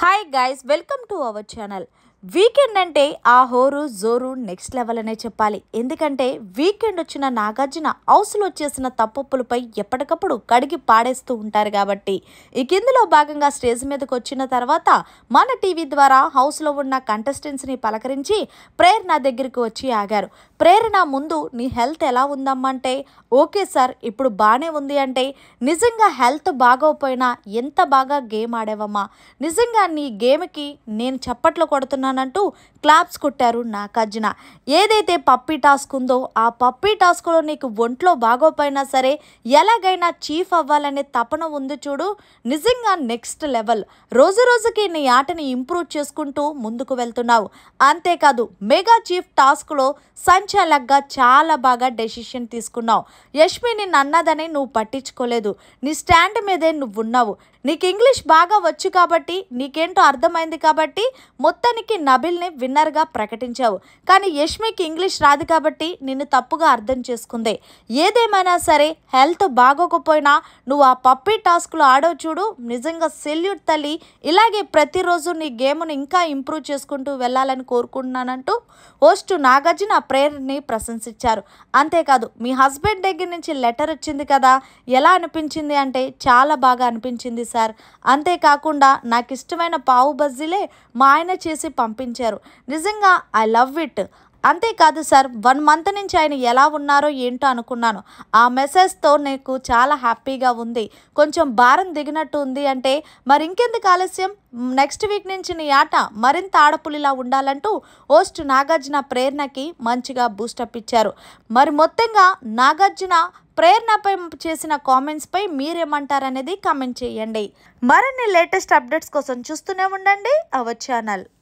Hi guys, welcome to our channel. Weekend అంటే ఆ హోరు జోరు నెక్స్ట్ లెవెల్ అనే చెప్పాలి. ఎందుకంటే వీకెండ్ వచ్చిన నాగార్జున హౌస్లో వచ్చేసిన తప్పులపై ఎప్పటికప్పుడు కడిగి పాడేస్తూ ఉంటారు కాబట్టి ఈ కిందలో భాగంగా స్టేజ్ మీదకి వచ్చిన తర్వాత మన టీవీ ద్వారా హౌస్లో ఉన్న కంటెస్టెంట్స్ని పలకరించి ప్రేరణ దగ్గరికి వచ్చి ఆగారు. ప్రేరణ ముందు నీ హెల్త్ ఎలా ఉందమ్మంటే ఓకే సార్ ఇప్పుడు బాగానే ఉంది అంటే, నిజంగా హెల్త్ బాగోపోయినా ఎంత బాగా గేమ్ ఆడేవమ్మా, నిజంగా నీ గేమ్కి నేను చప్పట్లు కొడుతున్నానంటూ క్లాప్స్ కొట్టారు నాగార్జున. ఏదైతే పప్పీ టాస్క్ ఉందో ఆ పప్పీ టాస్క్లో నీకు ఒంట్లో బాగోపోయినా సరే ఎలాగైనా చీఫ్ అవ్వాలనే తపన ఉంది చూడు, నిజంగా నెక్స్ట్ లెవెల్. రోజు రోజుకి నీ ఆటని ఇంప్రూవ్ చేసుకుంటూ ముందుకు వెళ్తున్నావు. అంతేకాదు మెగా చీఫ్ టాస్క్లో సంచాలక్గా చాలా బాగా డెసిషన్ తీసుకున్నావు. యష్మి నిన్ను అన్నదని నువ్వు పట్టించుకోలేదు, నీ స్టాండ్ మీదే నువ్వు ఉన్నావు. నీకు ఇంగ్లీష్ బాగా వచ్చు కాబట్టి, నీకేంటో అర్థమైంది కాబట్టి మొత్తానికి నబిల్ని విన్నర్గా ప్రకటించావు. కానీ యష్మికి ఇంగ్లీష్ రాదు కాబట్టి నిన్ను తప్పుగా అర్థం చేసుకుంది. ఏదేమైనా సరే హెల్త్ బాగోకపోయినా నువ్వు ఆ పప్పీ టాస్క్లో ఆడవు చూడు, నిజంగా సెల్యూట్ తల్లి. ఇలాగే ప్రతిరోజు నీ గేమ్ను ఇంకా ఇంప్రూవ్ చేసుకుంటూ వెళ్ళాలని కోరుకుంటున్నానంటూ హోస్ట్ నాగార్జున ప్రేరణని ప్రశంసించారు. అంతేకాదు మీ హస్బెండ్ దగ్గర నుంచి లెటర్ వచ్చింది కదా, ఎలా అనిపించింది అంటే చాలా బాగా అనిపించింది సార్. అంతేకాకుండా నాకు ఇష్టమైన పావు బజ్జీలే మా ఆయన చేసి పంపించారు. నిజంగా ఐ లవ్ ఇట్. అంతేకాదు సార్, 1 మంత్ నుంచి ఆయన ఎలా ఉన్నారో ఏంటో అనుకున్నాను. ఆ మెసేజ్తో నాకు చాలా హ్యాపీగా ఉంది, కొంచెం భారం దిగినట్టు ఉంది అంటే మరి ఇంకెందుకు ఆలస్యం, నెక్స్ట్ వీక్ నుంచి నీ ఆట మరింత ఆడపులిలా ఉండాలంటూ హోస్ట్ నాగార్జున ప్రేరణకి మంచిగా బూస్టప్ ఇచ్చారు. మరి మొత్తంగా నాగార్జున ప్రేరణపై చేసిన కామెంట్స్పై మీరేమంటారనేది కామెంట్ చేయండి. మరిన్ని లేటెస్ట్ అప్డేట్స్ కోసం చూస్తూనే ఉండండి అవర్ ఛానల్.